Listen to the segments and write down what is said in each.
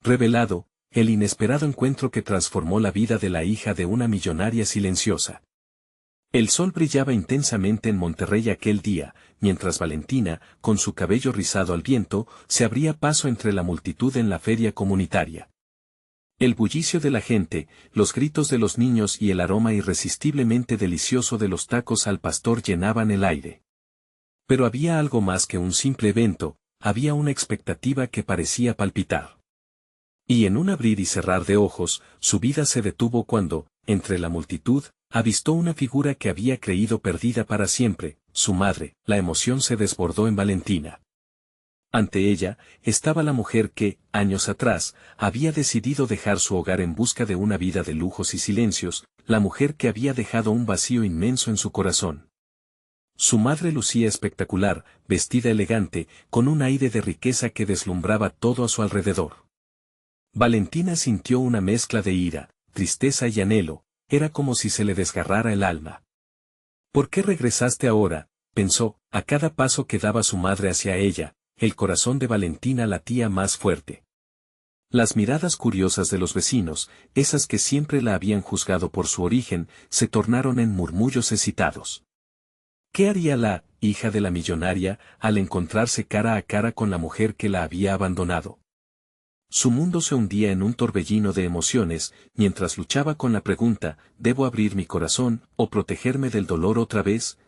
Revelado, el inesperado encuentro que transformó la vida de la hija de una millonaria silenciosa. El sol brillaba intensamente en Monterrey aquel día, mientras Valentina, con su cabello rizado al viento, se abría paso entre la multitud en la feria comunitaria. El bullicio de la gente, los gritos de los niños y el aroma irresistiblemente delicioso de los tacos al pastor llenaban el aire. Pero había algo más que un simple evento, había una expectativa que parecía palpitar. Y en un abrir y cerrar de ojos, su vida se detuvo cuando, entre la multitud, avistó una figura que había creído perdida para siempre, su madre. La emoción se desbordó en Valentina. Ante ella, estaba la mujer que, años atrás, había decidido dejar su hogar en busca de una vida de lujos y silencios, la mujer que había dejado un vacío inmenso en su corazón. Su madre lucía espectacular, vestida elegante, con un aire de riqueza que deslumbraba todo a su alrededor. Valentina sintió una mezcla de ira, tristeza y anhelo, era como si se le desgarrara el alma. ¿Por qué regresaste ahora?, pensó, a cada paso que daba su madre hacia ella, el corazón de Valentina latía más fuerte. Las miradas curiosas de los vecinos, esas que siempre la habían juzgado por su origen, se tornaron en murmullos excitados. ¿Qué haría la hija de la millonaria al encontrarse cara a cara con la mujer que la había abandonado? Su mundo se hundía en un torbellino de emociones, mientras luchaba con la pregunta, ¿debo abrir mi corazón, o protegerme del dolor otra vez?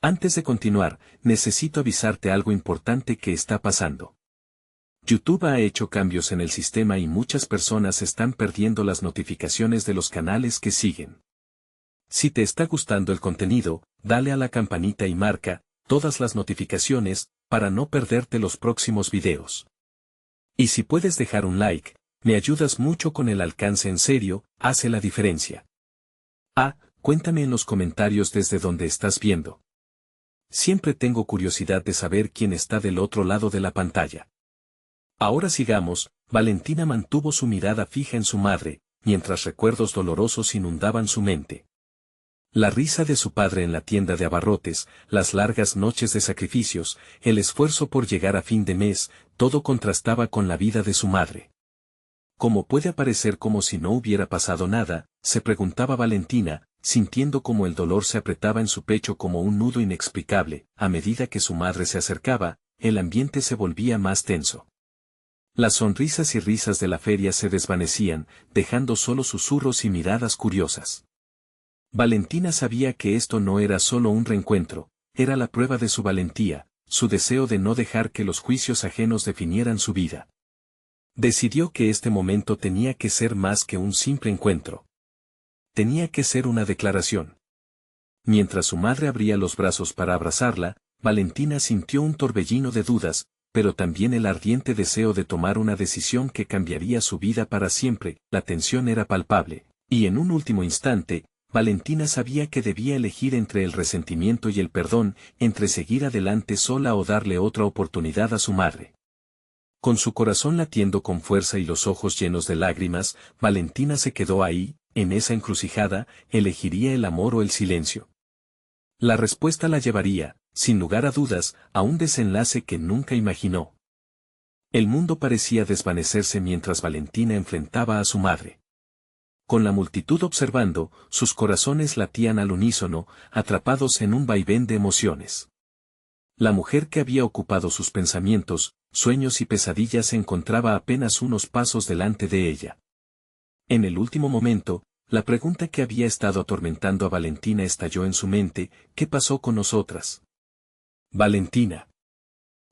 Antes de continuar, necesito avisarte algo importante que está pasando. YouTube ha hecho cambios en el sistema y muchas personas están perdiendo las notificaciones de los canales que siguen. Si te está gustando el contenido, dale a la campanita y marca todas las notificaciones, para no perderte los próximos videos. Y si puedes dejar un like, me ayudas mucho con el alcance, en serio, hace la diferencia. Cuéntame en los comentarios desde donde estás viendo. Siempre tengo curiosidad de saber quién está del otro lado de la pantalla. Ahora sigamos. Valentina mantuvo su mirada fija en su madre, mientras recuerdos dolorosos inundaban su mente. La risa de su padre en la tienda de abarrotes, las largas noches de sacrificios, el esfuerzo por llegar a fin de mes, todo contrastaba con la vida de su madre. ¿Cómo puede aparecer como si no hubiera pasado nada?, se preguntaba Valentina, sintiendo como el dolor se apretaba en su pecho como un nudo inexplicable. A medida que su madre se acercaba, el ambiente se volvía más tenso. Las sonrisas y risas de la feria se desvanecían, dejando solo susurros y miradas curiosas. Valentina sabía que esto no era solo un reencuentro, era la prueba de su valentía, su deseo de no dejar que los juicios ajenos definieran su vida. Decidió que este momento tenía que ser más que un simple encuentro. Tenía que ser una declaración. Mientras su madre abría los brazos para abrazarla, Valentina sintió un torbellino de dudas, pero también el ardiente deseo de tomar una decisión que cambiaría su vida para siempre. La tensión era palpable, y en un último instante, Valentina sabía que debía elegir entre el resentimiento y el perdón, entre seguir adelante sola o darle otra oportunidad a su madre. Con su corazón latiendo con fuerza y los ojos llenos de lágrimas, Valentina se quedó ahí, en esa encrucijada, elegiría el amor o el silencio. La respuesta la llevaría, sin lugar a dudas, a un desenlace que nunca imaginó. El mundo parecía desvanecerse mientras Valentina enfrentaba a su madre. Con la multitud observando, sus corazones latían al unísono, atrapados en un vaivén de emociones. La mujer que había ocupado sus pensamientos, sueños y pesadillas se encontraba apenas unos pasos delante de ella. En el último momento, la pregunta que había estado atormentando a Valentina estalló en su mente: ¿qué pasó con nosotras? Valentina.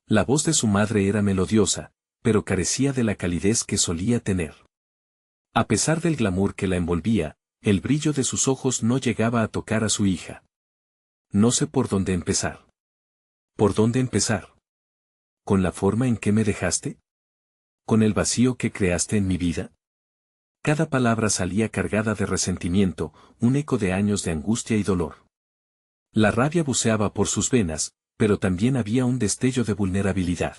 La voz de su madre era melodiosa, pero carecía de la calidez que solía tener. A pesar del glamour que la envolvía, el brillo de sus ojos no llegaba a tocar a su hija. No sé por dónde empezar. ¿Por dónde empezar? ¿Con la forma en que me dejaste? ¿Con el vacío que creaste en mi vida? Cada palabra salía cargada de resentimiento, un eco de años de angustia y dolor. La rabia buceaba por sus venas, pero también había un destello de vulnerabilidad.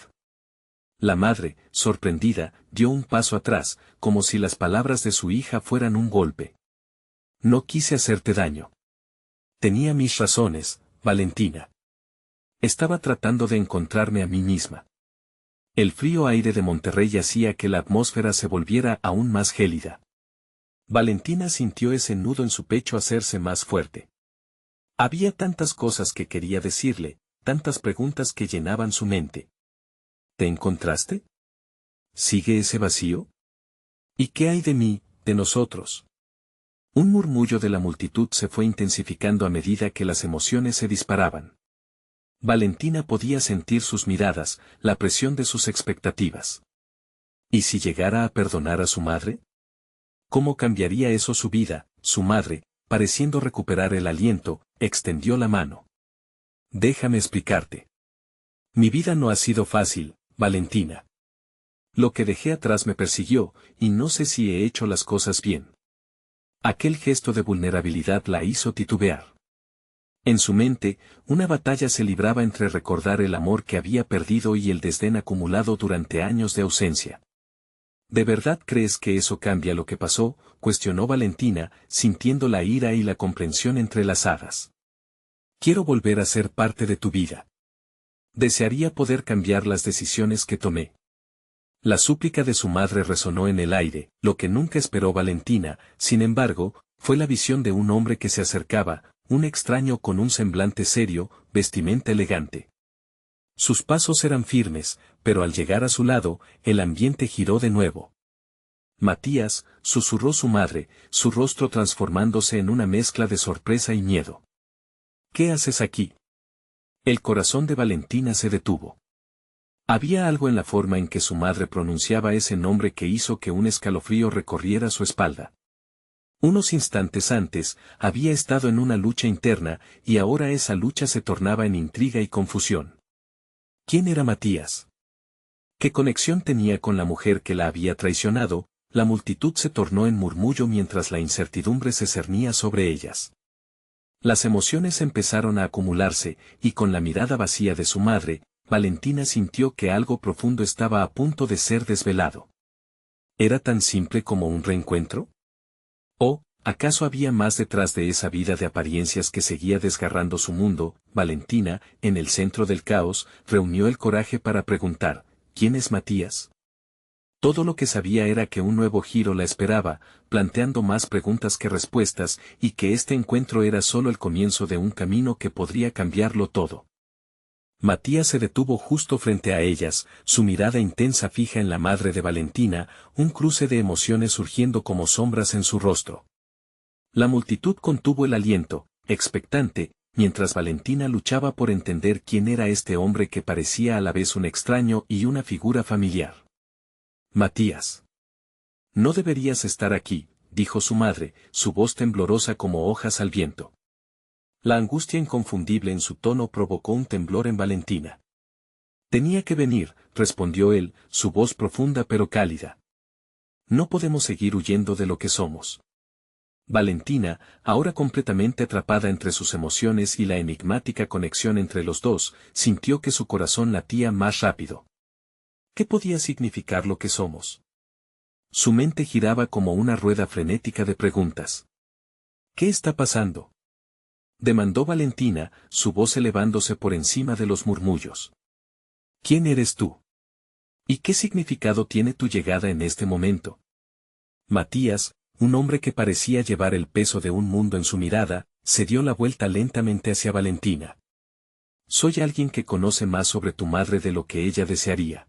La madre, sorprendida, dio un paso atrás, como si las palabras de su hija fueran un golpe. No quise hacerte daño. Tenía mis razones, Valentina. Estaba tratando de encontrarme a mí misma. El frío aire de Monterrey hacía que la atmósfera se volviera aún más gélida. Valentina sintió ese nudo en su pecho hacerse más fuerte. Había tantas cosas que quería decirle, tantas preguntas que llenaban su mente. ¿Te encontraste? ¿Sigue ese vacío? ¿Y qué hay de mí, de nosotros? Un murmullo de la multitud se fue intensificando a medida que las emociones se disparaban. Valentina podía sentir sus miradas, la presión de sus expectativas. ¿Y si llegara a perdonar a su madre? ¿Cómo cambiaría eso su vida? Su madre, pareciendo recuperar el aliento, extendió la mano. Déjame explicarte. Mi vida no ha sido fácil, Valentina. Lo que dejé atrás me persiguió, y no sé si he hecho las cosas bien. Aquel gesto de vulnerabilidad la hizo titubear. En su mente, una batalla se libraba entre recordar el amor que había perdido y el desdén acumulado durante años de ausencia. ¿De verdad crees que eso cambia lo que pasó?, cuestionó Valentina, sintiendo la ira y la comprensión entrelazadas. Quiero volver a ser parte de tu vida. Desearía poder cambiar las decisiones que tomé. La súplica de su madre resonó en el aire, lo que nunca esperó Valentina, sin embargo, fue la visión de un hombre que se acercaba, un extraño con un semblante serio, vestimenta elegante. Sus pasos eran firmes, pero al llegar a su lado, el ambiente giró de nuevo. Matías, susurró su madre, su rostro transformándose en una mezcla de sorpresa y miedo. ¿Qué haces aquí? El corazón de Valentina se detuvo. Había algo en la forma en que su madre pronunciaba ese nombre que hizo que un escalofrío recorriera su espalda. Unos instantes antes, había estado en una lucha interna, y ahora esa lucha se tornaba en intriga y confusión. ¿Quién era Matías? ¿Qué conexión tenía con la mujer que la había traicionado? La multitud se tornó en murmullo mientras la incertidumbre se cernía sobre ellas. Las emociones empezaron a acumularse, y con la mirada vacía de su madre, Valentina sintió que algo profundo estaba a punto de ser desvelado. ¿Era tan simple como un reencuentro? ¿O, acaso había más detrás de esa vida de apariencias que seguía desgarrando su mundo? Valentina, en el centro del caos, reunió el coraje para preguntar, ¿quién es Matías? Todo lo que sabía era que un nuevo giro la esperaba, planteando más preguntas que respuestas, y que este encuentro era solo el comienzo de un camino que podría cambiarlo todo. Matías se detuvo justo frente a ellas, su mirada intensa fija en la madre de Valentina, un cruce de emociones surgiendo como sombras en su rostro. La multitud contuvo el aliento, expectante, mientras Valentina luchaba por entender quién era este hombre que parecía a la vez un extraño y una figura familiar. Matías. No deberías estar aquí, dijo su madre, su voz temblorosa como hojas al viento. La angustia inconfundible en su tono provocó un temblor en Valentina. Tenía que venir, respondió él, su voz profunda pero cálida. No podemos seguir huyendo de lo que somos. Valentina, ahora completamente atrapada entre sus emociones y la enigmática conexión entre los dos, sintió que su corazón latía más rápido. ¿Qué podía significar lo que somos? Su mente giraba como una rueda frenética de preguntas. ¿Qué está pasando?, demandó Valentina, su voz elevándose por encima de los murmullos. ¿Quién eres tú? ¿Y qué significado tiene tu llegada en este momento? Matías, un hombre que parecía llevar el peso de un mundo en su mirada, se dio la vuelta lentamente hacia Valentina. Soy alguien que conoce más sobre tu madre de lo que ella desearía.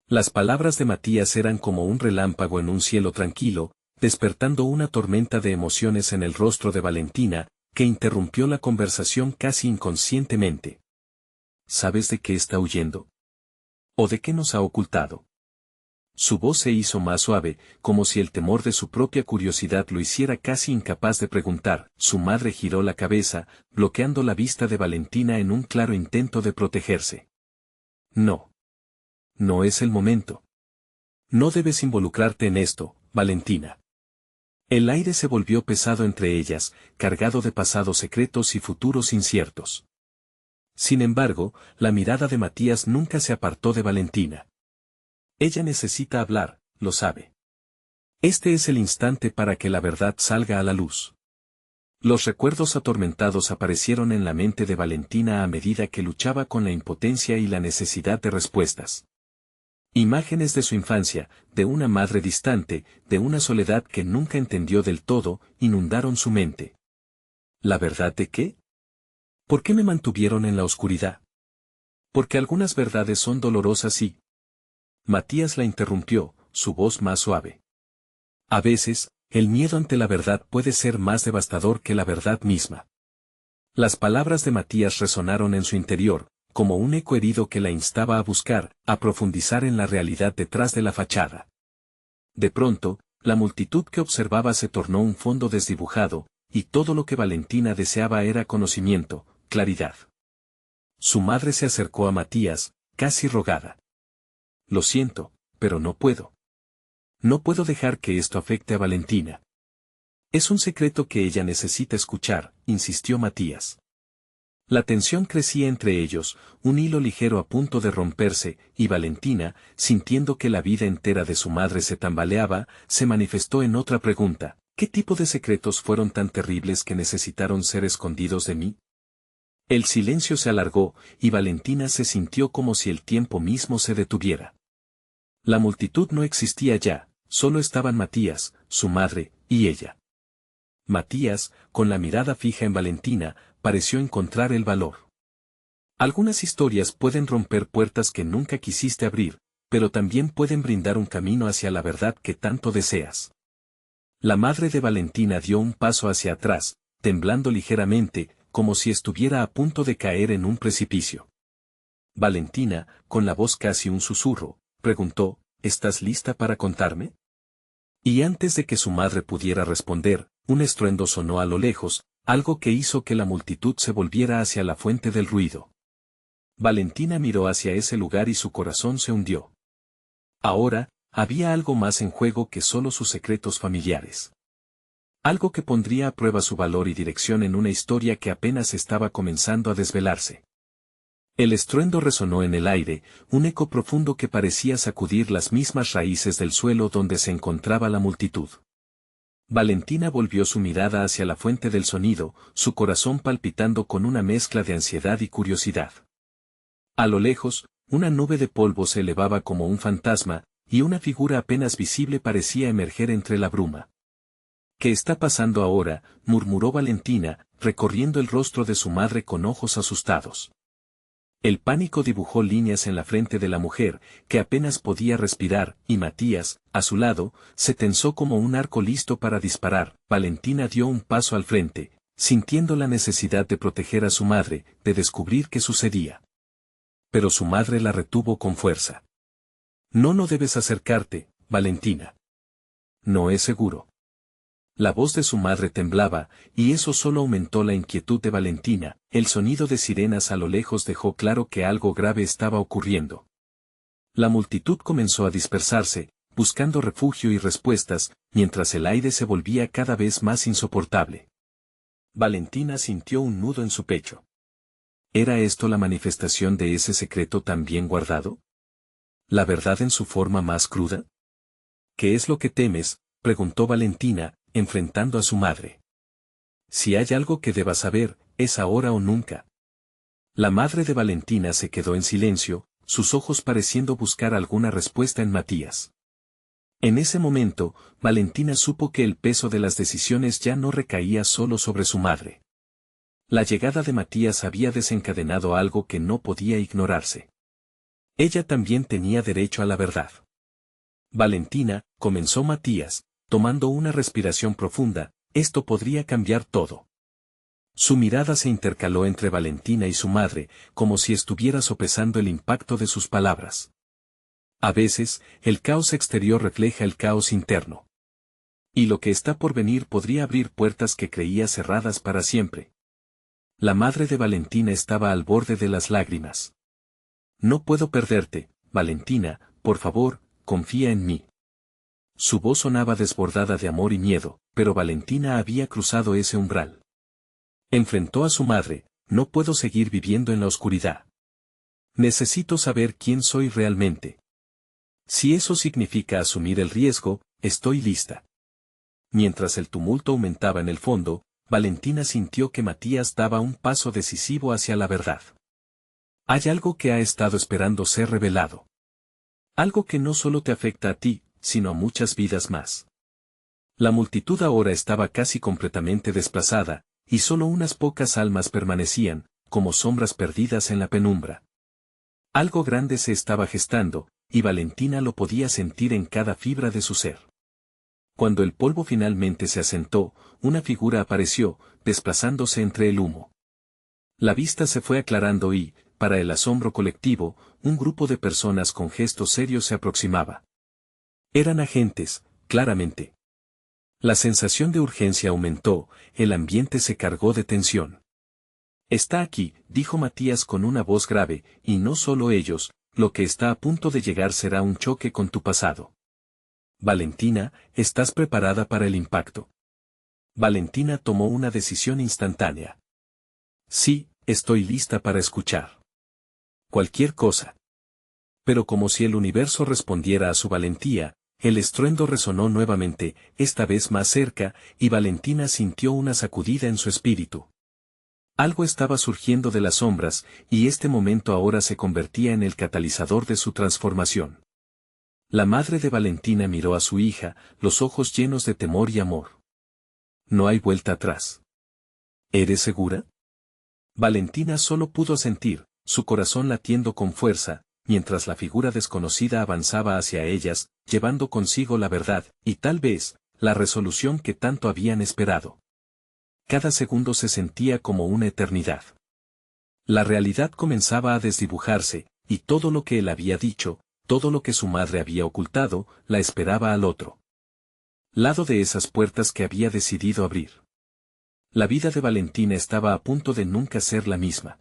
Las palabras de Matías eran como un relámpago en un cielo tranquilo, despertando una tormenta de emociones en el rostro de Valentina, que interrumpió la conversación casi inconscientemente. ¿Sabes de qué está huyendo? ¿O de qué nos ha ocultado? Su voz se hizo más suave, como si el temor de su propia curiosidad lo hiciera casi incapaz de preguntar. Su madre giró la cabeza, bloqueando la vista de Valentina en un claro intento de protegerse. No. No es el momento. No debes involucrarte en esto, Valentina. El aire se volvió pesado entre ellas, cargado de pasados secretos y futuros inciertos. Sin embargo, la mirada de Matías nunca se apartó de Valentina. Ella necesita hablar, lo sabe. Este es el instante para que la verdad salga a la luz. Los recuerdos atormentados aparecieron en la mente de Valentina a medida que luchaba con la impotencia y la necesidad de respuestas. Imágenes de su infancia, de una madre distante, de una soledad que nunca entendió del todo, inundaron su mente. ¿La verdad de qué? ¿Por qué me mantuvieron en la oscuridad? Porque algunas verdades son dolorosas y... Matías la interrumpió, su voz más suave. A veces, el miedo ante la verdad puede ser más devastador que la verdad misma. Las palabras de Matías resonaron en su interior, como un eco herido que la instaba a buscar, a profundizar en la realidad detrás de la fachada. De pronto, la multitud que observaba se tornó un fondo desdibujado, y todo lo que Valentina deseaba era conocimiento, claridad. Su madre se acercó a Matías, casi rogada. Lo siento, pero no puedo. No puedo dejar que esto afecte a Valentina. Es un secreto que ella necesita escuchar, insistió Matías. La tensión crecía entre ellos, un hilo ligero a punto de romperse, y Valentina, sintiendo que la vida entera de su madre se tambaleaba, se manifestó en otra pregunta: ¿qué tipo de secretos fueron tan terribles que necesitaron ser escondidos de mí? El silencio se alargó, y Valentina se sintió como si el tiempo mismo se detuviera. La multitud no existía ya, solo estaban Matías, su madre, y ella. Matías, con la mirada fija en Valentina, pareció encontrar el valor. Algunas historias pueden romper puertas que nunca quisiste abrir, pero también pueden brindar un camino hacia la verdad que tanto deseas. La madre de Valentina dio un paso hacia atrás, temblando ligeramente, como si estuviera a punto de caer en un precipicio. Valentina, con la voz casi un susurro, preguntó: ¿estás lista para contarme? Y antes de que su madre pudiera responder, un estruendo sonó a lo lejos, algo que hizo que la multitud se volviera hacia la fuente del ruido. Valentina miró hacia ese lugar y su corazón se hundió. Ahora, había algo más en juego que solo sus secretos familiares. Algo que pondría a prueba su valor y dirección en una historia que apenas estaba comenzando a desvelarse. El estruendo resonó en el aire, un eco profundo que parecía sacudir las mismas raíces del suelo donde se encontraba la multitud. Valentina volvió su mirada hacia la fuente del sonido, su corazón palpitando con una mezcla de ansiedad y curiosidad. A lo lejos, una nube de polvo se elevaba como un fantasma, y una figura apenas visible parecía emerger entre la bruma. ¿Qué está pasando ahora?, murmuró Valentina, recorriendo el rostro de su madre con ojos asustados. El pánico dibujó líneas en la frente de la mujer, que apenas podía respirar, y Matías, a su lado, se tensó como un arco listo para disparar. Valentina dio un paso al frente, sintiendo la necesidad de proteger a su madre, de descubrir qué sucedía. Pero su madre la retuvo con fuerza. No debes acercarte, Valentina. No es seguro. La voz de su madre temblaba, y eso solo aumentó la inquietud de Valentina. El sonido de sirenas a lo lejos dejó claro que algo grave estaba ocurriendo. La multitud comenzó a dispersarse, buscando refugio y respuestas, mientras el aire se volvía cada vez más insoportable. Valentina sintió un nudo en su pecho. ¿Era esto la manifestación de ese secreto tan bien guardado? ¿La verdad en su forma más cruda? ¿Qué es lo que temes?, preguntó Valentina, enfrentando a su madre. Si hay algo que debas saber, es ahora o nunca. La madre de Valentina se quedó en silencio, sus ojos pareciendo buscar alguna respuesta en Matías. En ese momento, Valentina supo que el peso de las decisiones ya no recaía solo sobre su madre. La llegada de Matías había desencadenado algo que no podía ignorarse. Ella también tenía derecho a la verdad. Valentina, comenzó Matías, tomando una respiración profunda, esto podría cambiar todo. Su mirada se intercaló entre Valentina y su madre, como si estuviera sopesando el impacto de sus palabras. A veces, el caos exterior refleja el caos interno. Y lo que está por venir podría abrir puertas que creía cerradas para siempre. La madre de Valentina estaba al borde de las lágrimas. No puedo perderte, Valentina, por favor, confía en mí. Su voz sonaba desbordada de amor y miedo, pero Valentina había cruzado ese umbral. Enfrentó a su madre: no puedo seguir viviendo en la oscuridad. Necesito saber quién soy realmente. Si eso significa asumir el riesgo, estoy lista. Mientras el tumulto aumentaba en el fondo, Valentina sintió que Matías daba un paso decisivo hacia la verdad. Hay algo que ha estado esperando ser revelado. Algo que no solo te afecta a ti, sino a muchas vidas más. La multitud ahora estaba casi completamente desplazada, y solo unas pocas almas permanecían, como sombras perdidas en la penumbra. Algo grande se estaba gestando, y Valentina lo podía sentir en cada fibra de su ser. Cuando el polvo finalmente se asentó, una figura apareció, desplazándose entre el humo. La vista se fue aclarando y, para el asombro colectivo, un grupo de personas con gestos serios se aproximaba. Eran agentes, claramente. La sensación de urgencia aumentó, el ambiente se cargó de tensión. Está aquí, dijo Matías con una voz grave, y no solo ellos, lo que está a punto de llegar será un choque con tu pasado. Valentina, ¿estás preparada para el impacto? Valentina tomó una decisión instantánea. Sí, estoy lista para escuchar. Cualquier cosa. Pero como si el universo respondiera a su valentía, el estruendo resonó nuevamente, esta vez más cerca, y Valentina sintió una sacudida en su espíritu. Algo estaba surgiendo de las sombras, y este momento ahora se convertía en el catalizador de su transformación. La madre de Valentina miró a su hija, los ojos llenos de temor y amor. No hay vuelta atrás. ¿Eres segura? Valentina solo pudo sentir, su corazón latiendo con fuerza, mientras la figura desconocida avanzaba hacia ellas, llevando consigo la verdad, y tal vez, la resolución que tanto habían esperado. Cada segundo se sentía como una eternidad. La realidad comenzaba a desdibujarse, y todo lo que él había dicho, todo lo que su madre había ocultado, la esperaba al otro lado de esas puertas que había decidido abrir. La vida de Valentina estaba a punto de nunca ser la misma.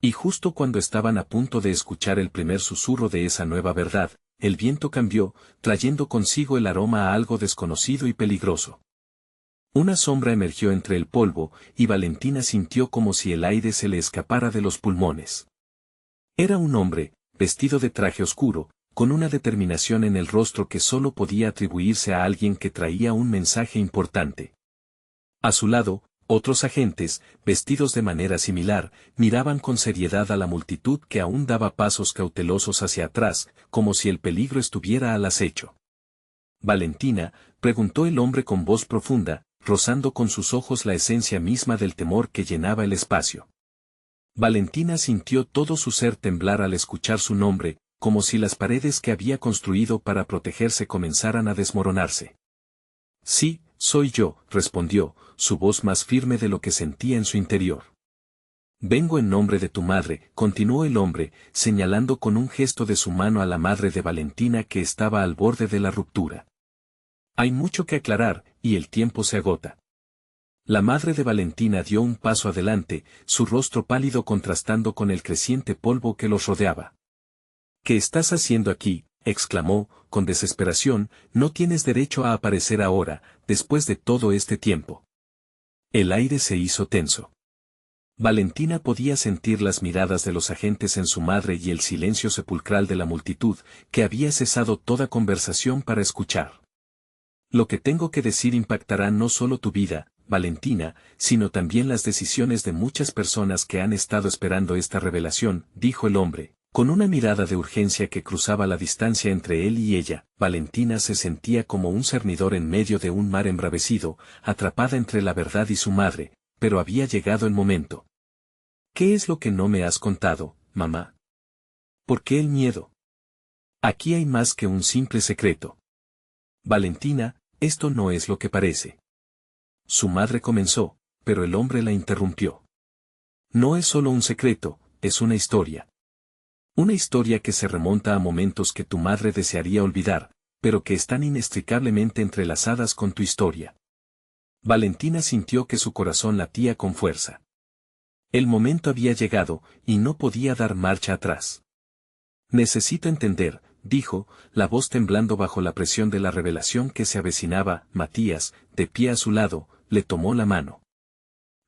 Y justo cuando estaban a punto de escuchar el primer susurro de esa nueva verdad, el viento cambió, trayendo consigo el aroma a algo desconocido y peligroso. Una sombra emergió entre el polvo, y Valentina sintió como si el aire se le escapara de los pulmones. Era un hombre, vestido de traje oscuro, con una determinación en el rostro que solo podía atribuirse a alguien que traía un mensaje importante. A su lado, otros agentes, vestidos de manera similar, miraban con seriedad a la multitud que aún daba pasos cautelosos hacia atrás, como si el peligro estuviera al acecho. Valentina, preguntó el hombre con voz profunda, rozando con sus ojos la esencia misma del temor que llenaba el espacio. Valentina sintió todo su ser temblar al escuchar su nombre, como si las paredes que había construido para protegerse comenzaran a desmoronarse. Sí, soy yo, respondió, su voz más firme de lo que sentía en su interior. Vengo en nombre de tu madre, continuó el hombre, señalando con un gesto de su mano a la madre de Valentina que estaba al borde de la ruptura. Hay mucho que aclarar, y el tiempo se agota. La madre de Valentina dio un paso adelante, su rostro pálido contrastando con el creciente polvo que los rodeaba. ¿Qué estás haciendo aquí?, exclamó, con desesperación, no tienes derecho a aparecer ahora, después de todo este tiempo. El aire se hizo tenso. Valentina podía sentir las miradas de los agentes en su madre y el silencio sepulcral de la multitud, que había cesado toda conversación para escuchar. Lo que tengo que decir impactará no solo tu vida, Valentina, sino también las decisiones de muchas personas que han estado esperando esta revelación, dijo el hombre. Con una mirada de urgencia que cruzaba la distancia entre él y ella, Valentina se sentía como un cernidor en medio de un mar embravecido, atrapada entre la verdad y su madre, pero había llegado el momento. ¿Qué es lo que no me has contado, mamá? ¿Por qué el miedo? Aquí hay más que un simple secreto. Valentina, esto no es lo que parece. Su madre comenzó, pero el hombre la interrumpió. No es solo un secreto, es una historia. Una historia que se remonta a momentos que tu madre desearía olvidar, pero que están inextricablemente entrelazadas con tu historia. Valentina sintió que su corazón latía con fuerza. El momento había llegado, y no podía dar marcha atrás. Necesito entender, dijo, la voz temblando bajo la presión de la revelación que se avecinaba. Matías, de pie a su lado, le tomó la mano.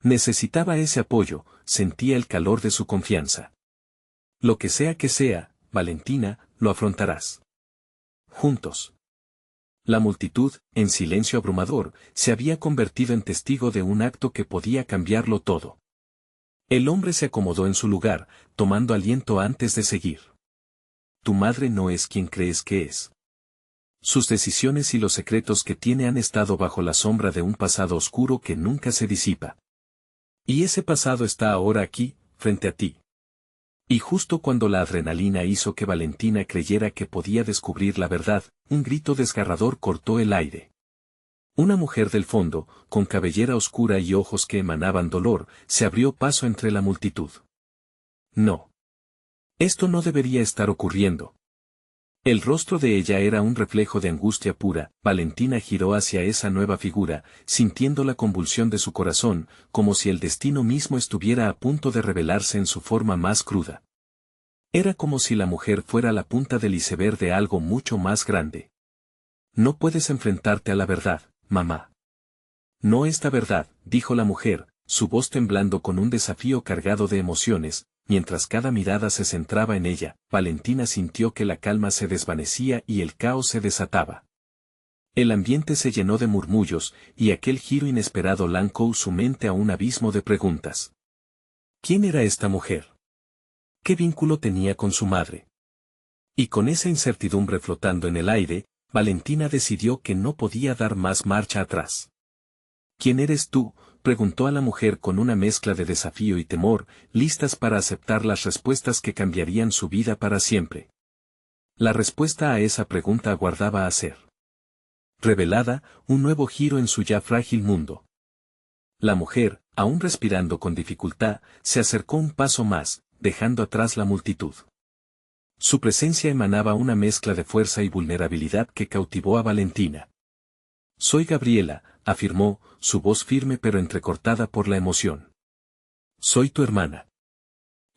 Necesitaba ese apoyo, sentía el calor de su confianza. Lo que sea, Valentina, lo afrontarás. Juntos. La multitud, en silencio abrumador, se había convertido en testigo de un acto que podía cambiarlo todo. El hombre se acomodó en su lugar, tomando aliento antes de seguir. tu madre no es quien crees que es. Sus decisiones y los secretos que tiene han estado bajo la sombra de un pasado oscuro que nunca se disipa. Y ese pasado está ahora aquí, frente a ti. Y justo cuando la adrenalina hizo que Valentina creyera que podía descubrir la verdad, un grito desgarrador cortó el aire. Una mujer del fondo, con cabellera oscura y ojos que emanaban dolor, se abrió paso entre la multitud. No. Esto no debería estar ocurriendo. El rostro de ella era un reflejo de angustia pura. Valentina giró hacia esa nueva figura, sintiendo la convulsión de su corazón, como si el destino mismo estuviera a punto de revelarse en su forma más cruda. Era como si la mujer fuera la punta del iceberg de algo mucho más grande. No puedes enfrentarte a la verdad, mamá. No esta verdad, dijo la mujer, su voz temblando con un desafío cargado de emociones. Mientras cada mirada se centraba en ella, Valentina sintió que la calma se desvanecía y el caos se desataba. El ambiente se llenó de murmullos, y aquel giro inesperado lanzó su mente a un abismo de preguntas. ¿Quién era esta mujer? ¿Qué vínculo tenía con su madre? Y con esa incertidumbre flotando en el aire, Valentina decidió que no podía dar más marcha atrás. ¿Quién eres tú?, preguntó a la mujer con una mezcla de desafío y temor, listas para aceptar las respuestas que cambiarían su vida para siempre. La respuesta a esa pregunta aguardaba a ser revelada, un nuevo giro en su ya frágil mundo. La mujer, aún respirando con dificultad, se acercó un paso más, dejando atrás la multitud. Su presencia emanaba una mezcla de fuerza y vulnerabilidad que cautivó a Valentina. Soy Gabriela, afirmó, su voz firme pero entrecortada por la emoción. Soy tu hermana.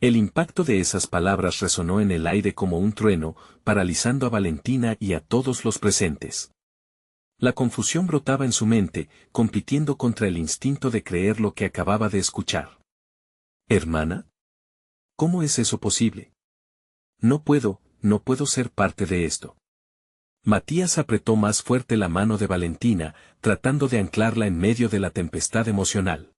El impacto de esas palabras resonó en el aire como un trueno, paralizando a Valentina y a todos los presentes. La confusión brotaba en su mente, compitiendo contra el instinto de creer lo que acababa de escuchar. ¿Hermana? ¿Cómo es eso posible? No puedo ser parte de esto. Matías apretó más fuerte la mano de Valentina, tratando de anclarla en medio de la tempestad emocional.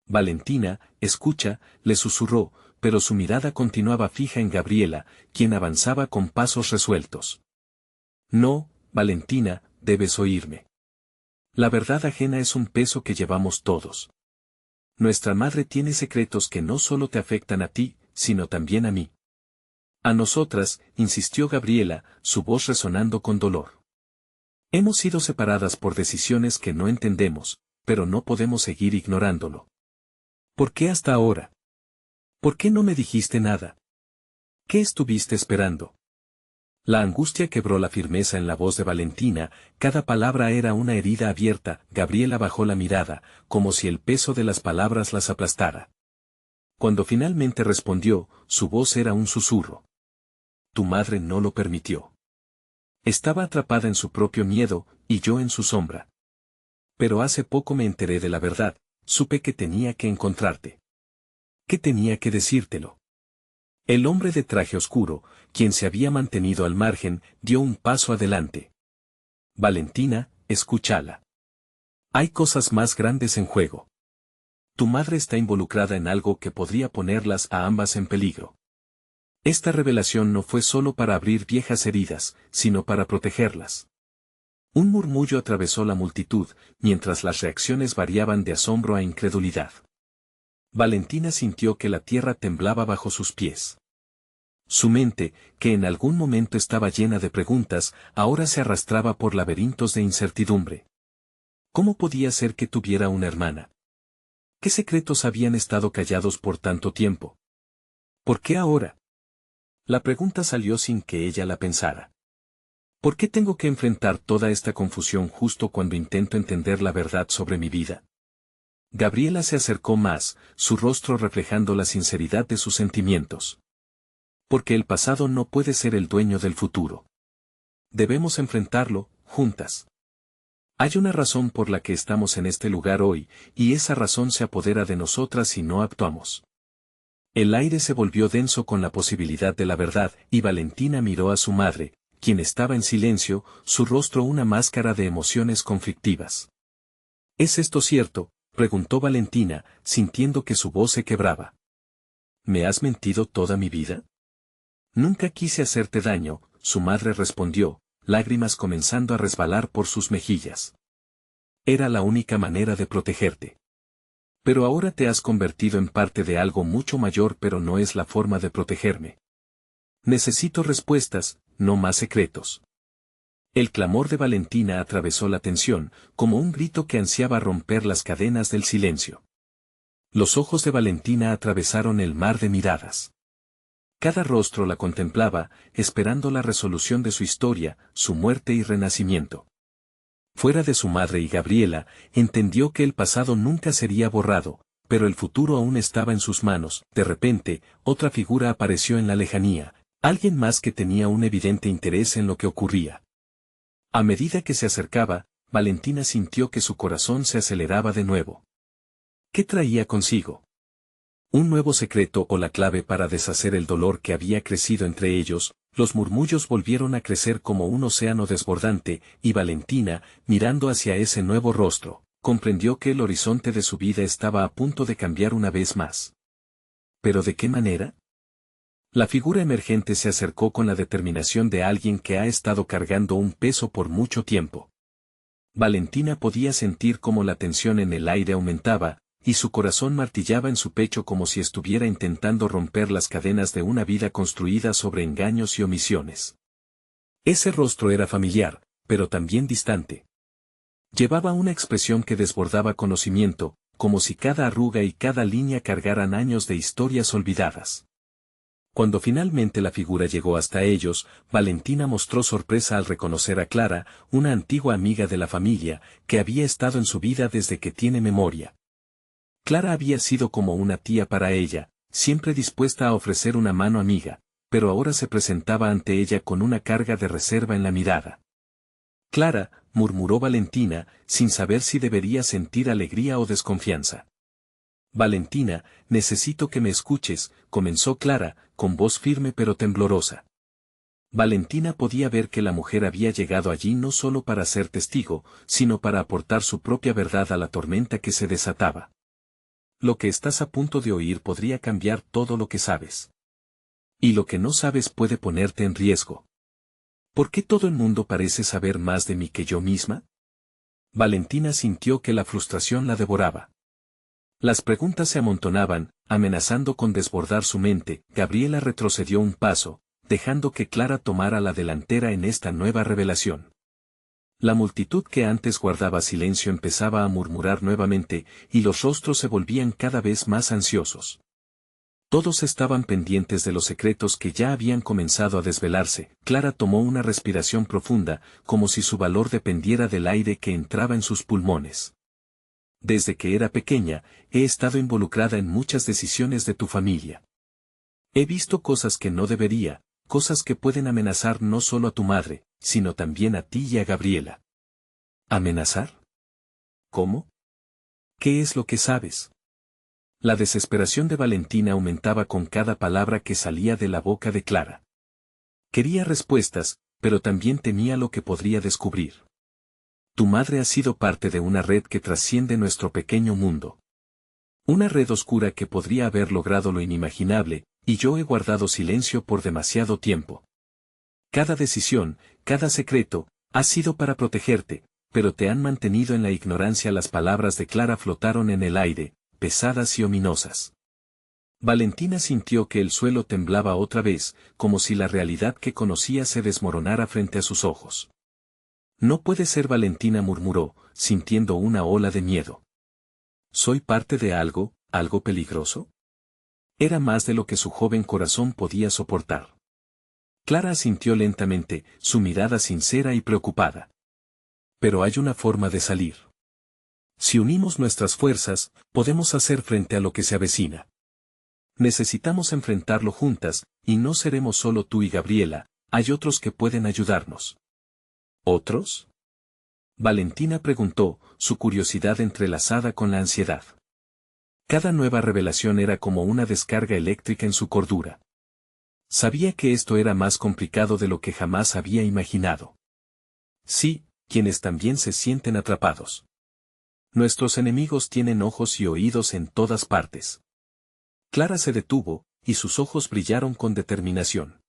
Valentina, escucha, le susurró, pero su mirada continuaba fija en Gabriela, quien avanzaba con pasos resueltos. No, Valentina, debes oírme. La verdad ajena es un peso que llevamos todos. Nuestra madre tiene secretos que no solo te afectan a ti, sino también a mí. A nosotras, insistió Gabriela, su voz resonando con dolor. Hemos sido separadas por decisiones que no entendemos, pero no podemos seguir ignorándolo. ¿Por qué hasta ahora? ¿Por qué no me dijiste nada? ¿Qué estuviste esperando? La angustia quebró la firmeza en la voz de Valentina, cada palabra era una herida abierta. Gabriela bajó la mirada, como si el peso de las palabras las aplastara. Cuando finalmente respondió, su voz era un susurro. Tu madre no lo permitió. Estaba atrapada en su propio miedo, y yo en su sombra. Pero hace poco me enteré de la verdad, supe que tenía que encontrarte. ¿Qué tenía que decírtelo? El hombre de traje oscuro, quien se había mantenido al margen, dio un paso adelante. Valentina, escúchala. Hay cosas más grandes en juego. Tu madre está involucrada en algo que podría ponerlas a ambas en peligro. Esta revelación no fue solo para abrir viejas heridas, sino para protegerlas. Un murmullo atravesó la multitud, mientras las reacciones variaban de asombro a incredulidad. Valentina sintió que la tierra temblaba bajo sus pies. Su mente, que en algún momento estaba llena de preguntas, ahora se arrastraba por laberintos de incertidumbre. ¿Cómo podía ser que tuviera una hermana? ¿Qué secretos habían estado callados por tanto tiempo? ¿Por qué ahora? La pregunta salió sin que ella la pensara. ¿Por qué tengo que enfrentar toda esta confusión justo cuando intento entender la verdad sobre mi vida? Gabriela se acercó más, su rostro reflejando la sinceridad de sus sentimientos. Porque el pasado no puede ser el dueño del futuro. Debemos enfrentarlo, juntas. Hay una razón por la que estamos en este lugar hoy, y esa razón se apodera de nosotras si no actuamos. El aire se volvió denso con la posibilidad de la verdad, y Valentina miró a su madre, quien estaba en silencio, su rostro una máscara de emociones conflictivas. ¿Es esto cierto?, preguntó Valentina, sintiendo que su voz se quebraba. ¿Me has mentido toda mi vida? Nunca quise hacerte daño, su madre respondió, lágrimas comenzando a resbalar por sus mejillas. Era la única manera de protegerte. Pero ahora te has convertido en parte de algo mucho mayor, pero no es la forma de protegerme. Necesito respuestas, no más secretos. El clamor de Valentina atravesó la tensión, como un grito que ansiaba romper las cadenas del silencio. Los ojos de Valentina atravesaron el mar de miradas. Cada rostro la contemplaba, esperando la resolución de su historia, su muerte y renacimiento. Fuera de su madre y Gabriela, entendió que el pasado nunca sería borrado, pero el futuro aún estaba en sus manos. De repente, otra figura apareció en la lejanía, alguien más que tenía un evidente interés en lo que ocurría. A medida que se acercaba, Valentina sintió que su corazón se aceleraba de nuevo. ¿Qué traía consigo? Un nuevo secreto o la clave para deshacer el dolor que había crecido entre ellos. Los murmullos volvieron a crecer como un océano desbordante, y Valentina, mirando hacia ese nuevo rostro, comprendió que el horizonte de su vida estaba a punto de cambiar una vez más. ¿Pero de qué manera? La figura emergente se acercó con la determinación de alguien que ha estado cargando un peso por mucho tiempo. Valentina podía sentir cómo la tensión en el aire aumentaba, y su corazón martillaba en su pecho como si estuviera intentando romper las cadenas de una vida construida sobre engaños y omisiones. Ese rostro era familiar, pero también distante. Llevaba una expresión que desbordaba conocimiento, como si cada arruga y cada línea cargaran años de historias olvidadas. Cuando finalmente la figura llegó hasta ellos, Valentina mostró sorpresa al reconocer a Clara, una antigua amiga de la familia, que había estado en su vida desde que tiene memoria. Clara había sido como una tía para ella, siempre dispuesta a ofrecer una mano amiga, pero ahora se presentaba ante ella con una carga de reserva en la mirada. Clara, murmuró Valentina, sin saber si debería sentir alegría o desconfianza. Valentina, necesito que me escuches, comenzó Clara, con voz firme pero temblorosa. Valentina podía ver que la mujer había llegado allí no solo para ser testigo, sino para aportar su propia verdad a la tormenta que se desataba. Lo que estás a punto de oír podría cambiar todo lo que sabes. Y lo que no sabes puede ponerte en riesgo. ¿Por qué todo el mundo parece saber más de mí que yo misma? Valentina sintió que la frustración la devoraba. Las preguntas se amontonaban, amenazando con desbordar su mente. Gabriela retrocedió un paso, dejando que Clara tomara la delantera en esta nueva revelación. La multitud que antes guardaba silencio empezaba a murmurar nuevamente, y los rostros se volvían cada vez más ansiosos. Todos estaban pendientes de los secretos que ya habían comenzado a desvelarse. Clara tomó una respiración profunda, como si su valor dependiera del aire que entraba en sus pulmones. Desde que era pequeña, he estado involucrada en muchas decisiones de tu familia. He visto cosas que no debería, cosas que pueden amenazar no solo a tu madre, sino también a ti y a Gabriela. ¿Amenazar? ¿Cómo? ¿Qué es lo que sabes? La desesperación de Valentina aumentaba con cada palabra que salía de la boca de Clara. Quería respuestas, pero también temía lo que podría descubrir. Tu madre ha sido parte de una red que trasciende nuestro pequeño mundo. Una red oscura que podría haber logrado lo inimaginable, y yo he guardado silencio por demasiado tiempo. Cada decisión, cada secreto, ha sido para protegerte, pero te han mantenido en la ignorancia. Las palabras de Clara flotaron en el aire, pesadas y ominosas. Valentina sintió que el suelo temblaba otra vez, como si la realidad que conocía se desmoronara frente a sus ojos. No puede ser, Valentina murmuró, sintiendo una ola de miedo. ¿Soy parte de algo, algo peligroso? Era más de lo que su joven corazón podía soportar. Clara asintió lentamente, su mirada sincera y preocupada. Pero hay una forma de salir. Si unimos nuestras fuerzas, podemos hacer frente a lo que se avecina. Necesitamos enfrentarlo juntas, y no seremos solo tú y Gabriela, hay otros que pueden ayudarnos. ¿Otros? Valentina preguntó, su curiosidad entrelazada con la ansiedad. Cada nueva revelación era como una descarga eléctrica en su cordura. Sabía que esto era más complicado de lo que jamás había imaginado. Sí, quienes también se sienten atrapados. Nuestros enemigos tienen ojos y oídos en todas partes. Clara se detuvo, y sus ojos brillaron con determinación.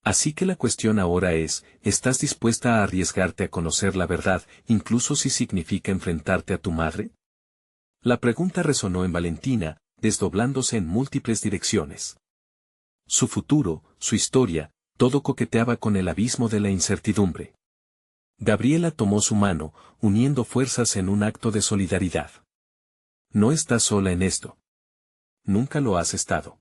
Así que la cuestión ahora es, ¿estás dispuesta a arriesgarte a conocer la verdad, incluso si significa enfrentarte a tu madre? La pregunta resonó en Valentina, desdoblándose en múltiples direcciones. Su futuro, su historia, todo coqueteaba con el abismo de la incertidumbre. Gabriela tomó su mano, uniendo fuerzas en un acto de solidaridad. No estás sola en esto. Nunca lo has estado.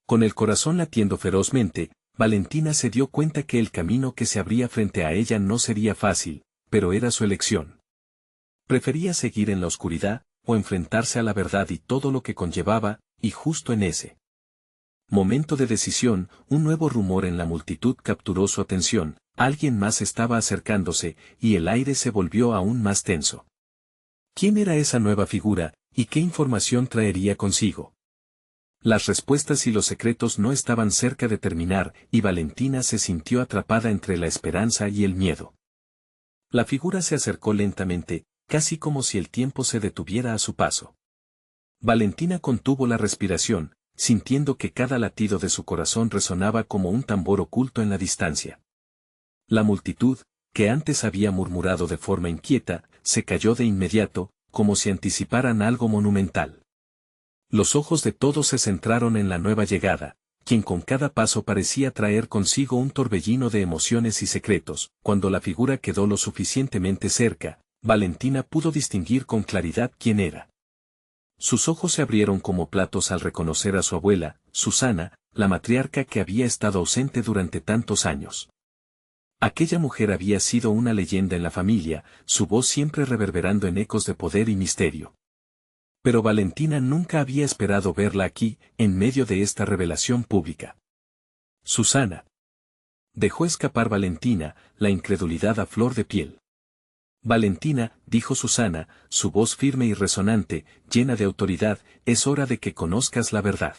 Con el corazón latiendo ferozmente, Valentina se dio cuenta que el camino que se abría frente a ella no sería fácil, pero era su elección. Prefería seguir en la oscuridad, o enfrentarse a la verdad y todo lo que conllevaba, y justo en ese momento de decisión, un nuevo rumor en la multitud capturó su atención, alguien más estaba acercándose, y el aire se volvió aún más tenso. ¿Quién era esa nueva figura, y qué información traería consigo? Las respuestas y los secretos no estaban cerca de terminar, y Valentina se sintió atrapada entre la esperanza y el miedo. La figura se acercó lentamente, casi como si el tiempo se detuviera a su paso. Valentina contuvo la respiración, sintiendo que cada latido de su corazón resonaba como un tambor oculto en la distancia. La multitud, que antes había murmurado de forma inquieta, se calló de inmediato, como si anticiparan algo monumental. Los ojos de todos se centraron en la nueva llegada, quien con cada paso parecía traer consigo un torbellino de emociones y secretos. Cuando la figura quedó lo suficientemente cerca, Valentina pudo distinguir con claridad quién era. Sus ojos se abrieron como platos al reconocer a su abuela, Susana, la matriarca que había estado ausente durante tantos años. Aquella mujer había sido una leyenda en la familia, su voz siempre reverberando en ecos de poder y misterio. Pero Valentina nunca había esperado verla aquí, en medio de esta revelación pública. Susana. Dejó escapar Valentina, la incredulidad a flor de piel. Valentina, dijo Susana, su voz firme y resonante, llena de autoridad, es hora de que conozcas la verdad.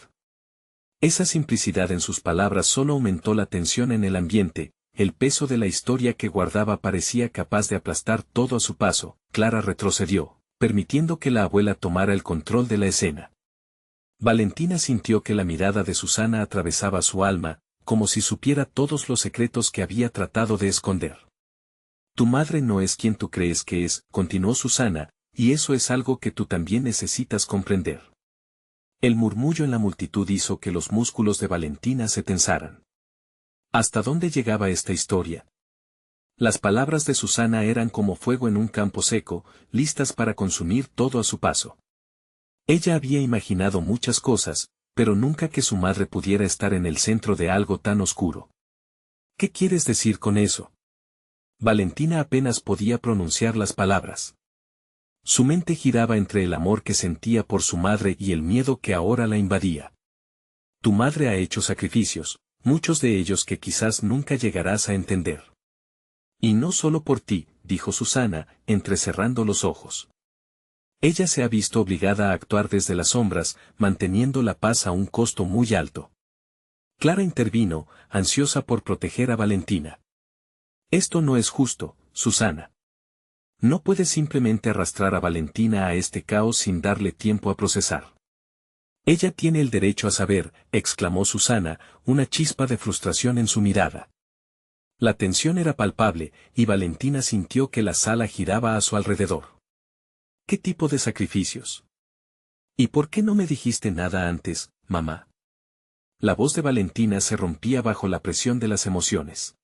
Esa simplicidad en sus palabras solo aumentó la tensión en el ambiente, el peso de la historia que guardaba parecía capaz de aplastar todo a su paso. Clara retrocedió, permitiendo que la abuela tomara el control de la escena. Valentina sintió que la mirada de Susana atravesaba su alma, como si supiera todos los secretos que había tratado de esconder. Tu madre no es quien tú crees que es, continuó Susana, y eso es algo que tú también necesitas comprender. El murmullo en la multitud hizo que los músculos de Valentina se tensaran. ¿Hasta dónde llegaba esta historia? Las palabras de Susana eran como fuego en un campo seco, listas para consumir todo a su paso. Ella había imaginado muchas cosas, pero nunca que su madre pudiera estar en el centro de algo tan oscuro. ¿Qué quieres decir con eso? Valentina apenas podía pronunciar las palabras. Su mente giraba entre el amor que sentía por su madre y el miedo que ahora la invadía. Tu madre ha hecho sacrificios, muchos de ellos que quizás nunca llegarás a entender. Y no solo por ti, dijo Susana, entrecerrando los ojos. Ella se ha visto obligada a actuar desde las sombras, manteniendo la paz a un costo muy alto. Clara intervino, ansiosa por proteger a Valentina. Esto no es justo, Susana. No puedes simplemente arrastrar a Valentina a este caos sin darle tiempo a procesar. Ella tiene el derecho a saber, exclamó Susana, una chispa de frustración en su mirada. La tensión era palpable, y Valentina sintió que la sala giraba a su alrededor. ¿Qué tipo de sacrificios? ¿Y por qué no me dijiste nada antes, mamá? La voz de Valentina se rompía bajo la presión de las emociones.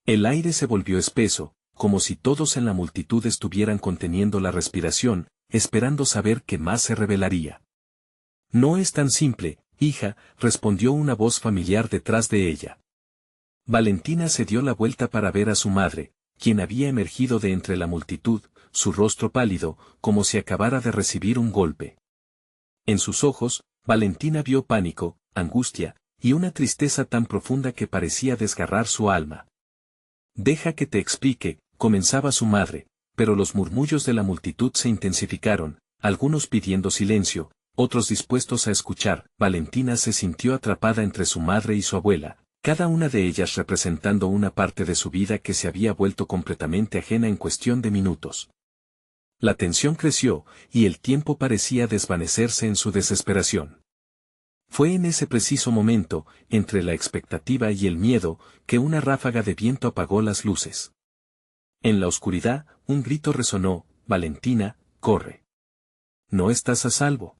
El aire se volvió espeso, como si todos en la multitud estuvieran conteniendo la respiración, esperando saber qué más se revelaría. No es tan simple, hija, respondió una voz familiar detrás de ella. Valentina se dio la vuelta para ver a su madre, quien había emergido de entre la multitud, su rostro pálido, como si acabara de recibir un golpe. En sus ojos, Valentina vio pánico, angustia, y una tristeza tan profunda que parecía desgarrar su alma. Deja que te explique, comenzaba su madre, pero los murmullos de la multitud se intensificaron, algunos pidiendo silencio, otros dispuestos a escuchar. Valentina se sintió atrapada entre su madre y su abuela, cada una de ellas representando una parte de su vida que se había vuelto completamente ajena en cuestión de minutos. La tensión creció, y el tiempo parecía desvanecerse en su desesperación. Fue en ese preciso momento, entre la expectativa y el miedo, que una ráfaga de viento apagó las luces. En la oscuridad, un grito resonó: «Valentina, corre. No estás a salvo».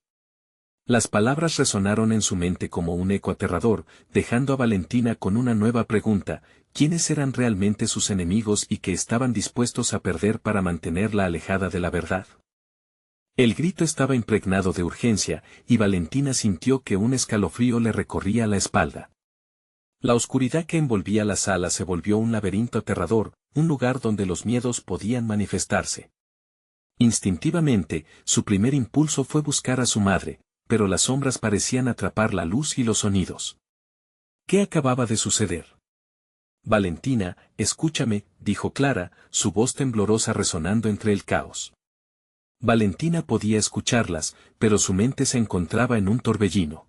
Las palabras resonaron en su mente como un eco aterrador, dejando a Valentina con una nueva pregunta: ¿quiénes eran realmente sus enemigos y qué estaban dispuestos a perder para mantenerla alejada de la verdad? El grito estaba impregnado de urgencia, y Valentina sintió que un escalofrío le recorría la espalda. La oscuridad que envolvía la sala se volvió un laberinto aterrador, un lugar donde los miedos podían manifestarse. Instintivamente, su primer impulso fue buscar a su madre, pero las sombras parecían atrapar la luz y los sonidos. ¿Qué acababa de suceder? «Valentina, escúchame», dijo Clara, su voz temblorosa resonando entre el caos. Valentina podía escucharlas, pero su mente se encontraba en un torbellino.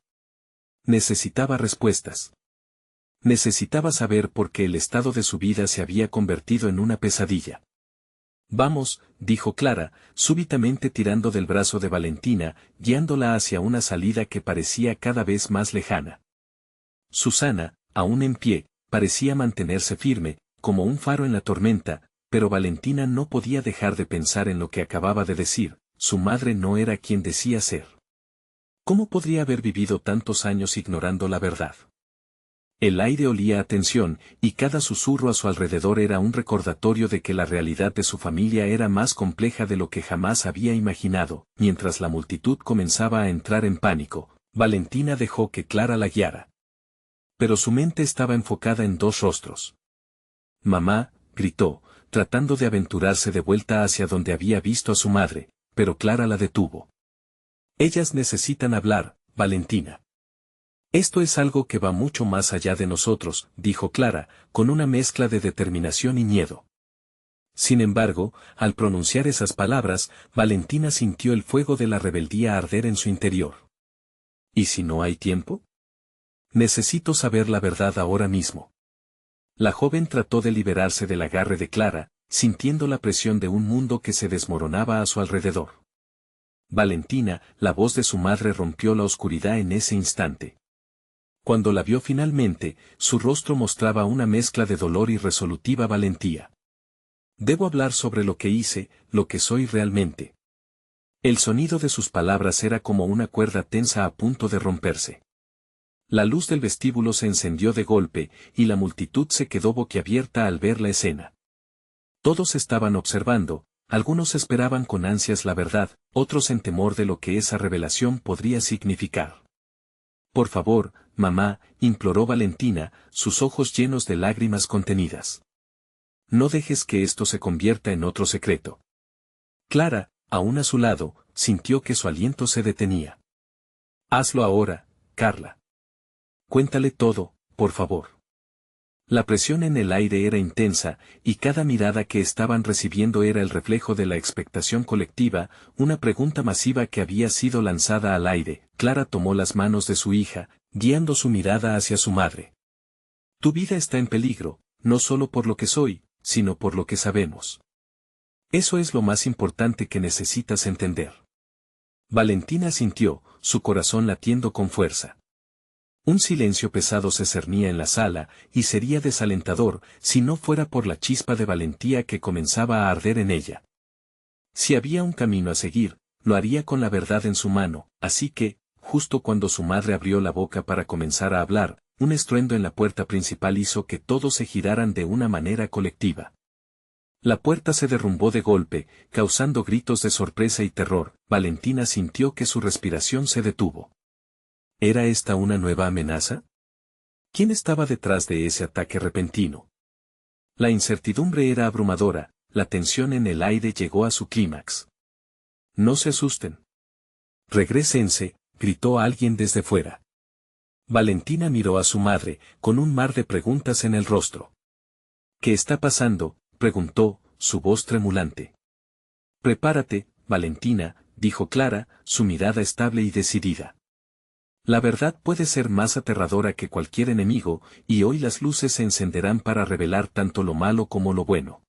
Necesitaba respuestas. Necesitaba saber por qué el estado de su vida se había convertido en una pesadilla. «Vamos», dijo Clara, súbitamente tirando del brazo de Valentina, guiándola hacia una salida que parecía cada vez más lejana. Susana, aún en pie, parecía mantenerse firme, como un faro en la tormenta, pero Valentina no podía dejar de pensar en lo que acababa de decir: su madre no era quien decía ser. ¿Cómo podría haber vivido tantos años ignorando la verdad? El aire olía a tensión, y cada susurro a su alrededor era un recordatorio de que la realidad de su familia era más compleja de lo que jamás había imaginado. Mientras la multitud comenzaba a entrar en pánico, Valentina dejó que Clara la guiara. Pero su mente estaba enfocada en dos rostros. «Mamá», gritó, tratando de aventurarse de vuelta hacia donde había visto a su madre, pero Clara la detuvo. «Ellas necesitan hablar, Valentina. Esto es algo que va mucho más allá de nosotros», dijo Clara, con una mezcla de determinación y miedo. Sin embargo, al pronunciar esas palabras, Valentina sintió el fuego de la rebeldía arder en su interior. «¿Y si no hay tiempo? Necesito saber la verdad ahora mismo». La joven trató de liberarse del agarre de Clara, sintiendo la presión de un mundo que se desmoronaba a su alrededor. «Valentina», la voz de su madre rompió la oscuridad en ese instante. Cuando la vio finalmente, su rostro mostraba una mezcla de dolor y resolutiva valentía. «Debo hablar sobre lo que hice, lo que soy realmente». El sonido de sus palabras era como una cuerda tensa a punto de romperse. La luz del vestíbulo se encendió de golpe, y la multitud se quedó boquiabierta al ver la escena. Todos estaban observando, algunos esperaban con ansias la verdad, otros en temor de lo que esa revelación podría significar. «Por favor, mamá», imploró Valentina, sus ojos llenos de lágrimas contenidas. «No dejes que esto se convierta en otro secreto». Clara, aún a su lado, sintió que su aliento se detenía. «Hazlo ahora, Carla. Cuéntale todo, por favor». La presión en el aire era intensa, y cada mirada que estaban recibiendo era el reflejo de la expectación colectiva, una pregunta masiva que había sido lanzada al aire. Clara tomó las manos de su hija, guiando su mirada hacia su madre. «Tu vida está en peligro, no solo por lo que soy, sino por lo que sabemos. Eso es lo más importante que necesitas entender». Valentina sintió, su corazón latiendo con fuerza. Un silencio pesado se cernía en la sala, y sería desalentador, si no fuera por la chispa de valentía que comenzaba a arder en ella. Si había un camino a seguir, lo haría con la verdad en su mano, así que, justo cuando su madre abrió la boca para comenzar a hablar, un estruendo en la puerta principal hizo que todos se giraran de una manera colectiva. La puerta se derrumbó de golpe, causando gritos de sorpresa y terror. Valentina sintió que su respiración se detuvo. ¿Era esta una nueva amenaza? ¿Quién estaba detrás de ese ataque repentino? La incertidumbre era abrumadora, la tensión en el aire llegó a su clímax. «No se asusten. Regrésense», gritó alguien desde fuera. Valentina miró a su madre, con un mar de preguntas en el rostro. «¿Qué está pasando?», preguntó, su voz tremulante. «Prepárate, Valentina», dijo Clara, su mirada estable y decidida. «La verdad puede ser más aterradora que cualquier enemigo, y hoy las luces se encenderán para revelar tanto lo malo como lo bueno».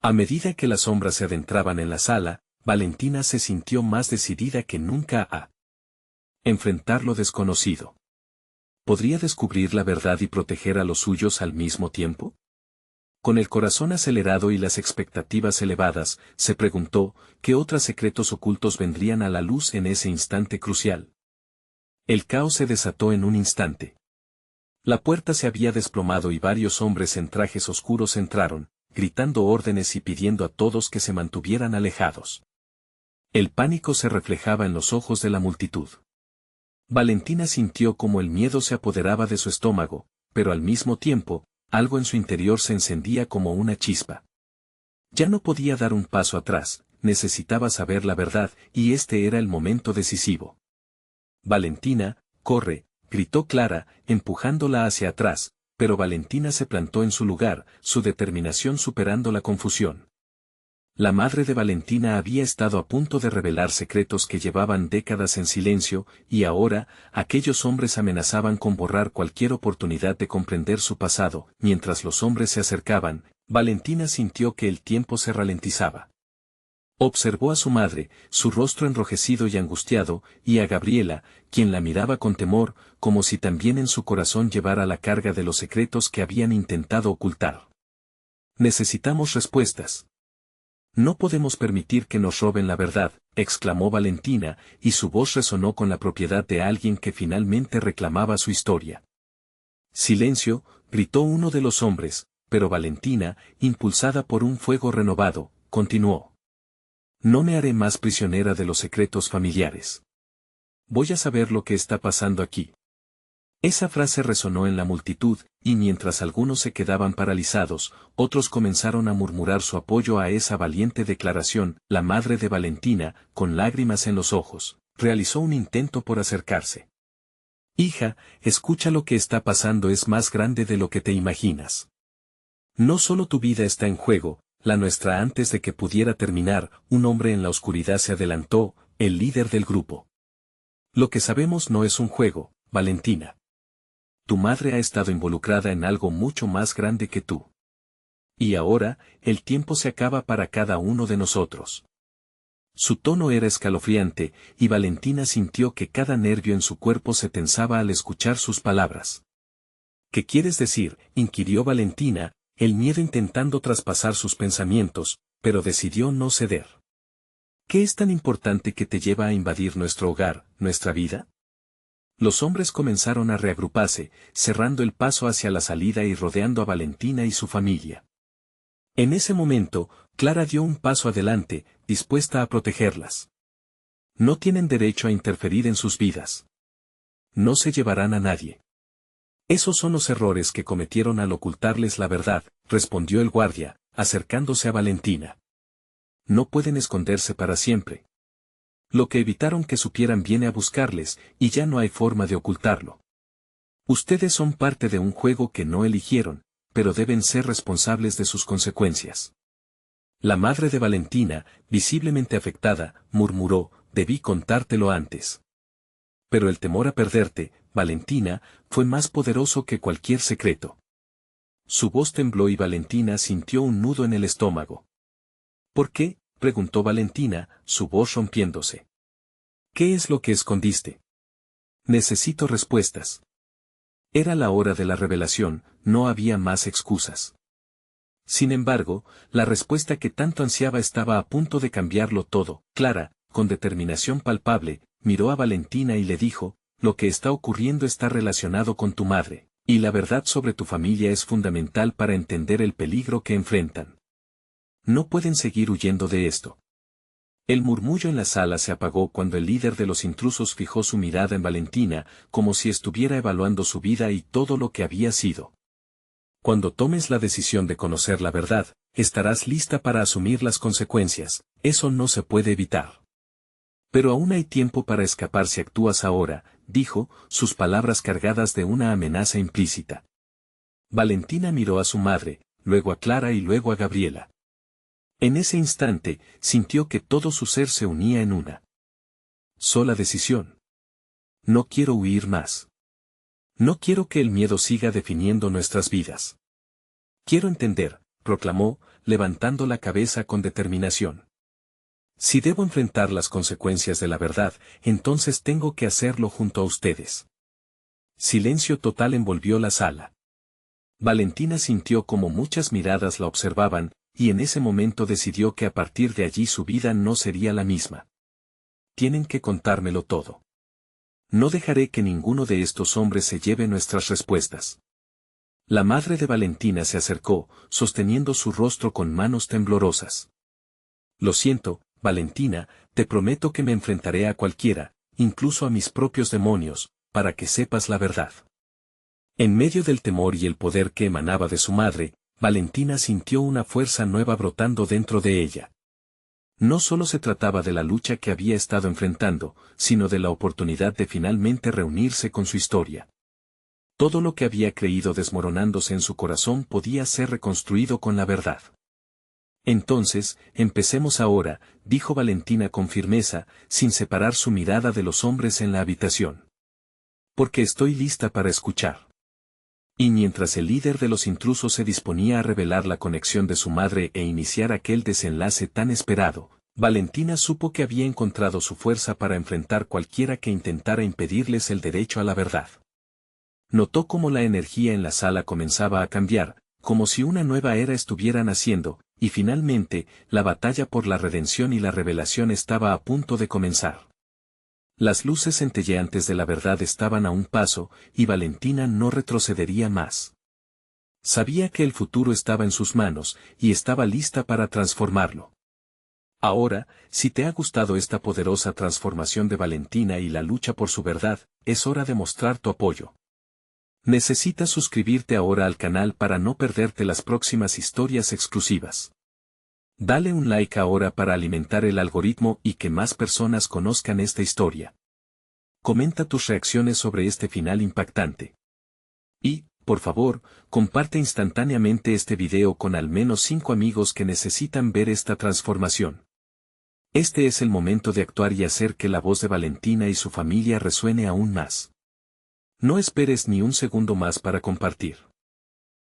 A medida que las sombras se adentraban en la sala, Valentina se sintió más decidida que nunca a Enfrentar lo desconocido. ¿Podría descubrir la verdad y proteger a los suyos al mismo tiempo? Con el corazón acelerado y las expectativas elevadas, se preguntó, ¿qué otros secretos ocultos vendrían a la luz en ese instante crucial? El caos se desató en un instante. La puerta se había desplomado y varios hombres en trajes oscuros entraron, gritando órdenes y pidiendo a todos que se mantuvieran alejados. El pánico se reflejaba en los ojos de la multitud. Valentina sintió como el miedo se apoderaba de su estómago, pero al mismo tiempo, algo en su interior se encendía como una chispa. Ya no podía dar un paso atrás, necesitaba saber la verdad, y este era el momento decisivo. Valentina, corre, gritó Clara, empujándola hacia atrás, pero Valentina se plantó en su lugar, su determinación superando la confusión. La madre de Valentina había estado a punto de revelar secretos que llevaban décadas en silencio, y ahora, aquellos hombres amenazaban con borrar cualquier oportunidad de comprender su pasado. Mientras los hombres se acercaban, Valentina sintió que el tiempo se ralentizaba. Observó a su madre, su rostro enrojecido y angustiado, y a Gabriela, quien la miraba con temor, como si también en su corazón llevara la carga de los secretos que habían intentado ocultar. Necesitamos respuestas. No podemos permitir que nos roben la verdad, exclamó Valentina, y su voz resonó con la propiedad de alguien que finalmente reclamaba su historia. Silencio, gritó uno de los hombres, pero Valentina, impulsada por un fuego renovado, continuó. No me haré más prisionera de los secretos familiares. Voy a saber lo que está pasando aquí. Esa frase resonó en la multitud, y mientras algunos se quedaban paralizados, otros comenzaron a murmurar su apoyo a esa valiente declaración. La madre de Valentina, con lágrimas en los ojos, realizó un intento por acercarse. Hija, escucha, lo que está pasando es más grande de lo que te imaginas. No solo tu vida está en juego, la nuestra. Antes de que pudiera terminar, un hombre en la oscuridad se adelantó, el líder del grupo. Lo que sabemos no es un juego, Valentina. Tu madre ha estado involucrada en algo mucho más grande que tú. Y ahora, el tiempo se acaba para cada uno de nosotros. Su tono era escalofriante, y Valentina sintió que cada nervio en su cuerpo se tensaba al escuchar sus palabras. ¿Qué quieres decir?, inquirió Valentina, el miedo intentando traspasar sus pensamientos, pero decidió no ceder. ¿Qué es tan importante que te lleva a invadir nuestro hogar, nuestra vida? Los hombres comenzaron a reagruparse, cerrando el paso hacia la salida y rodeando a Valentina y su familia. En ese momento, Clara dio un paso adelante, dispuesta a protegerlas. No tienen derecho a interferir en sus vidas. No se llevarán a nadie. Esos son los errores que cometieron al ocultarles la verdad, respondió el guardia, acercándose a Valentina. No pueden esconderse para siempre. Lo que evitaron que supieran viene a buscarles, y ya no hay forma de ocultarlo. Ustedes son parte de un juego que no eligieron, pero deben ser responsables de sus consecuencias. La madre de Valentina, visiblemente afectada, murmuró, debí contártelo antes. Pero el temor a perderte, Valentina, fue más poderoso que cualquier secreto. Su voz tembló y Valentina sintió un nudo en el estómago. ¿Por qué?, preguntó Valentina, su voz rompiéndose. ¿Qué es lo que escondiste? Necesito respuestas. Era la hora de la revelación, no había más excusas. Sin embargo, la respuesta que tanto ansiaba estaba a punto de cambiarlo todo. Clara, con determinación palpable, miró a Valentina y le dijo, lo que está ocurriendo está relacionado con tu madre, y la verdad sobre tu familia es fundamental para entender el peligro que enfrentan. No pueden seguir huyendo de esto. El murmullo en la sala se apagó cuando el líder de los intrusos fijó su mirada en Valentina, como si estuviera evaluando su vida y todo lo que había sido. Cuando tomes la decisión de conocer la verdad, estarás lista para asumir las consecuencias, eso no se puede evitar. Pero aún hay tiempo para escapar si actúas ahora, dijo, sus palabras cargadas de una amenaza implícita. Valentina miró a su madre, luego a Clara y luego a Gabriela. En ese instante, sintió que todo su ser se unía en una sola decisión. No quiero huir más. No quiero que el miedo siga definiendo nuestras vidas. Quiero entender, proclamó, levantando la cabeza con determinación. Si debo enfrentar las consecuencias de la verdad, entonces tengo que hacerlo junto a ustedes. Silencio total envolvió la sala. Valentina sintió como muchas miradas la observaban, y en ese momento decidió que a partir de allí su vida no sería la misma. Tienen que contármelo todo. No dejaré que ninguno de estos hombres se lleve nuestras respuestas. La madre de Valentina se acercó, sosteniendo su rostro con manos temblorosas. Lo siento, Valentina, te prometo que me enfrentaré a cualquiera, incluso a mis propios demonios, para que sepas la verdad. En medio del temor y el poder que emanaba de su madre, Valentina sintió una fuerza nueva brotando dentro de ella. No solo se trataba de la lucha que había estado enfrentando, sino de la oportunidad de finalmente reunirse con su historia. Todo lo que había creído desmoronándose en su corazón podía ser reconstruido con la verdad. Entonces, empecemos ahora, dijo Valentina con firmeza, sin separar su mirada de los hombres en la habitación. Porque estoy lista para escuchar. Y mientras el líder de los intrusos se disponía a revelar la conexión de su madre e iniciar aquel desenlace tan esperado, Valentina supo que había encontrado su fuerza para enfrentar cualquiera que intentara impedirles el derecho a la verdad. Notó cómo la energía en la sala comenzaba a cambiar, como si una nueva era estuviera naciendo, y finalmente, la batalla por la redención y la revelación estaba a punto de comenzar. Las luces centelleantes de la verdad estaban a un paso, y Valentina no retrocedería más. Sabía que el futuro estaba en sus manos, y estaba lista para transformarlo. Ahora, si te ha gustado esta poderosa transformación de Valentina y la lucha por su verdad, es hora de mostrar tu apoyo. Necesitas suscribirte ahora al canal para no perderte las próximas historias exclusivas. Dale un like ahora para alimentar el algoritmo y que más personas conozcan esta historia. Comenta tus reacciones sobre este final impactante. Y, por favor, comparte instantáneamente este video con al menos 5 amigos que necesitan ver esta transformación. Este es el momento de actuar y hacer que la voz de Valentina y su familia resuene aún más. No esperes ni un segundo más para compartir.